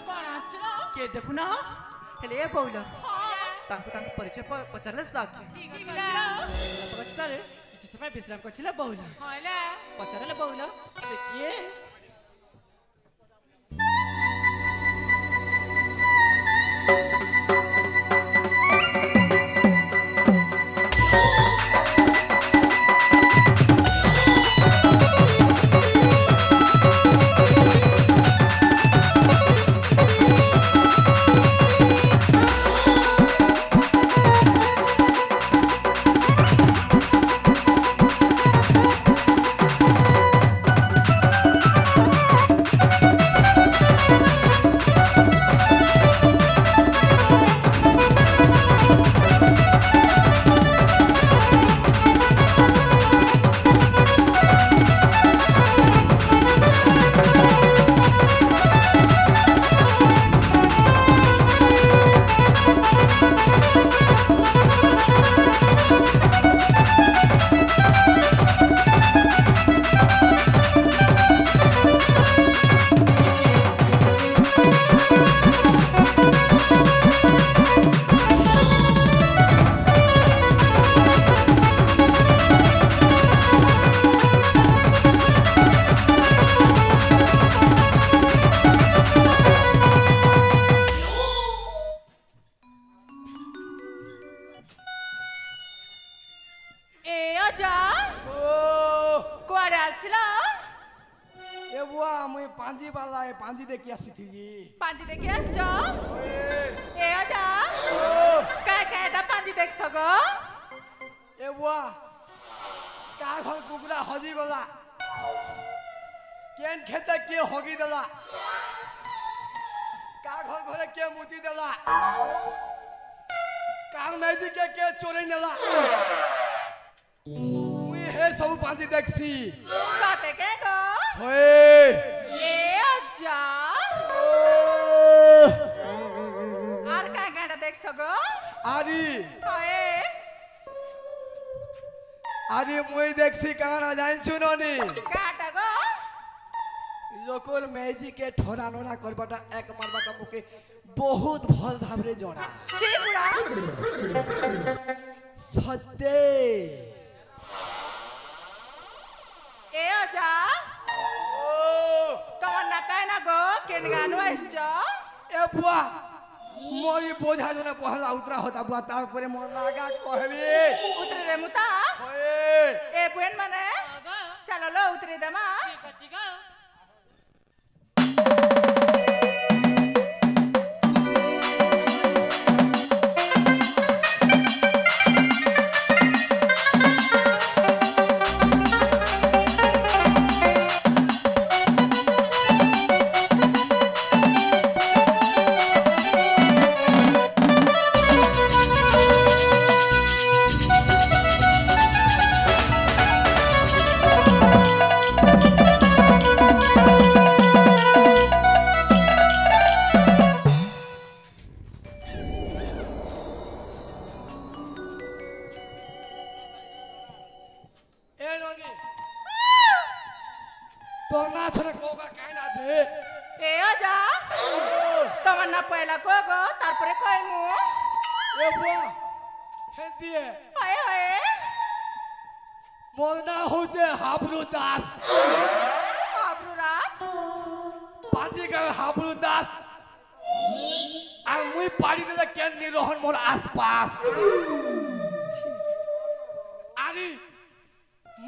कौन आस्चलो के देखु ना हेले बोइलो तांको परिचय पचारले साकी पचारे किछ समय विश्राम करछिला बोइलो पचारले बोइलो से किए पांजी देखी आसीथिली पांजी देखी आसछ ए आजा काटा पांजी देख सको ए बुआ का घर कुकुरा हजी गला केन खेते के हगी देला का घर घरे के मुती देला का मैजी के चोरी नेला मुई हे सब पांजी देखसी काते के गो होए ए आजा आर काटा देख सको आरी होए आरी मुई देखसी काना जान सुनोनी काटा गो लोकल मैजी के ठोरा नोरा करबाटा एक मारबाटा मुके बहुत भल भाबरे जणा ची बुढ़ा सत्य ए आजा তোমার না কায় না গো কেন গানো আসছো ए बुआ मोरी बोझा जने पहला उतरा होता बुआ तार परे मोर लागा कहबी উতরে রে মুতা ओए এ বুয়েন মানে চলো লো উতরে দেমা तो ना छरे कोगा काई ना दे এ আজা তোমার না পয়লা কো গো তারপরে কই মু ए बुआ हे दिए হয়ে হয়ে मोर ना हो जे हाबरू दास আবরু রাত पांजी का हाबरू दास आ मुई पाड़ी दे केन नि रहन मोर आसपास आरी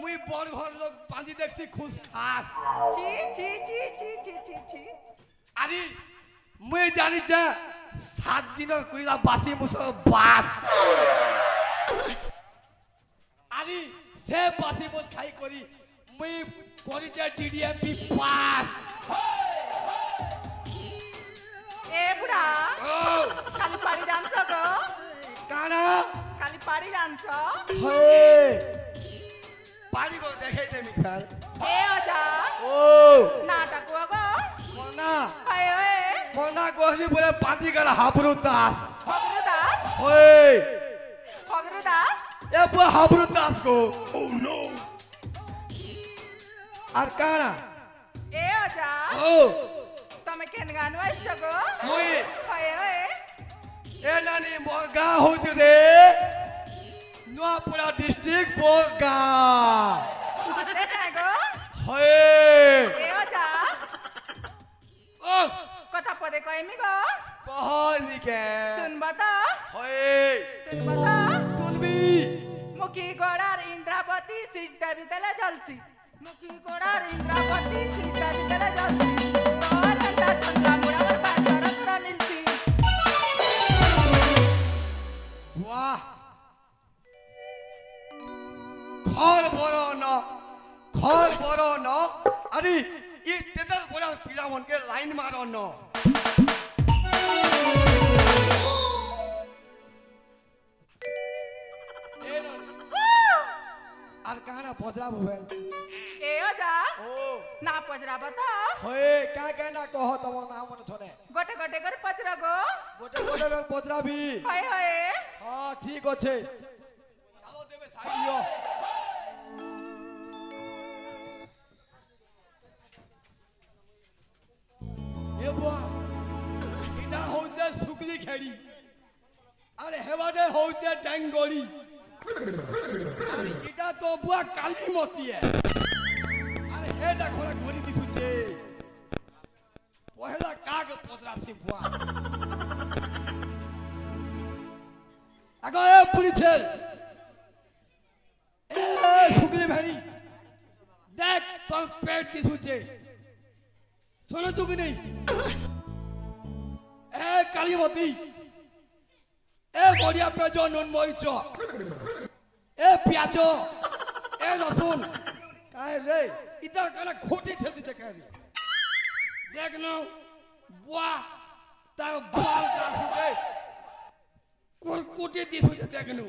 मुई बड़ घर लोग पांजी देखसी खुश खास ची ची ची ची ची ची ची आरी मुई जानी जा 7 दिन कइला बासी मुस बास आरी से बासी मुस खाई करी मुई परिचय टीडीएमपी पास এ বুড়া খালি পাড়ি জানছ গো काना খালি পাড়ি জানছ हे पाड़ी को देखे दे मिखाल এ আজা ओ নাটক গো मोना হয়ে হয়ে मोना कोहली बोले पांजी का हाबरू दास অগ্রু দাস ओए অগ্রু দাস ए वो हाबरू दास को ओह नो और काना এ আজা ओ ତମେ କେନ୍ ଗାଁରୁ ଆସିଛ ଗୋ? ମୁଇଁ ହଏ ହଏ ଏ ନାନୀ ମୋ ଗାଁ ହଉଛି ରେ ନୂଆପଡ଼ା ଡିଷ୍ଟ୍ରିକ୍ଟ ମୋ ଗାଁ ମତେ ଯାଏ ଗୋ? ହଏ ଏ ଅଜା ଓ କଥା ପଦେ କହିମି ଗୋ? କହନି কে শুনব তো? হয়ে শুনব তো? শুনবি মুখী গড়ার ইন্দ্রাবতী সিজদা বিতলে জলসি মুখী গড়ার ইন্দ্রাবতী সিজদা বিতলে জলসি তোর রন্দা চন্দা মুড়ার বাজার তোরা মিলছি বাহ খর বড় ন খর বড় ন আরে ই তেদাল বড় পিলা মনকে লাইন মারো ন আর কানা পচরা বুবে এ অজা ও না পচরাব তো? হয়ে কা কানা কহ তম নাম মনে ছনে গোটে গোটে করে পচরা গো? গোটে গোটে পচরাবি হয়ে হয়ে হ্যাঁ ঠিক আছে চালো দেবে সাইডিও এ বুয়া এটা হচ্ছে সুকরি খেড়ি আরে হেবাদে হচ্ছে ড্যাঙ্গড়ি আরে এটা তো বুয়া কালীমতি আরে হেটা খোলা করি দিছুছে পহেলা কাগ পচরাছি বুয়া আগে এ পুলিশের এ সুকরি ভেড়ি দেখ তোর পেট দিছুছে শোনো চুকি নেই এ কালীমতি এ বড়িয়া পেঁয়াজ নুন মরিচ এ পেঁয়াজ এ রসুন কাহে রে ইটা কানা খোটি ঠেলতে দেখে রে দেখ না বুয়া তার বাল কার সুকে কোটি দিছুছে দেখনু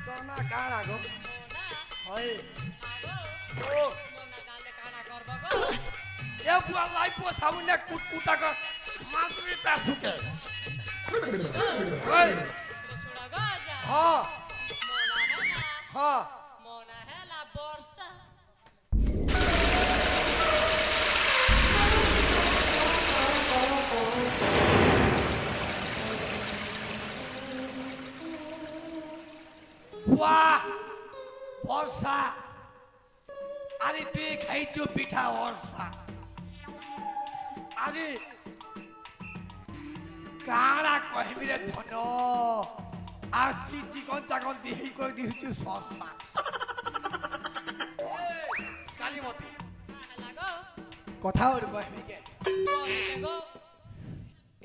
সোনা কানা গো হয় ও এ বুয়া লাইপো সামনে কুটকুটা কা মাছরিটা সুকে ওই হ্যাঁ হ্যাঁ বাহ বর্ষা আরে তুই খাইছো পিঠা বর্ষা আরে কারা কহিবি রে ধন আর তুই চিকন চাকন দিহি করে দিছু সস্তা কালীমতি কথা ওর কহিবি কে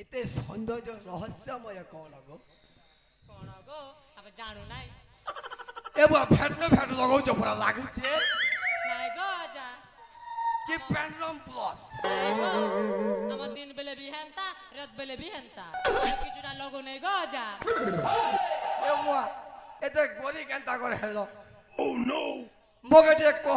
এতে সৌন্দর্য রহস্যময় কোন গো জানো নাই এ বুয়া ফেটলো ফেট লগাউছ পুরা লাগুছে নাই গো আজা কি প্যান্ডলম প্লাস আমার দিন বেলে বি হেনতা রাত বেলে বি হেনতা কিছুটা লগো নেই গো আজা এ বুয়া এতে গরি কেনতা করে হেলো ও নো মগে দিয়ে কহ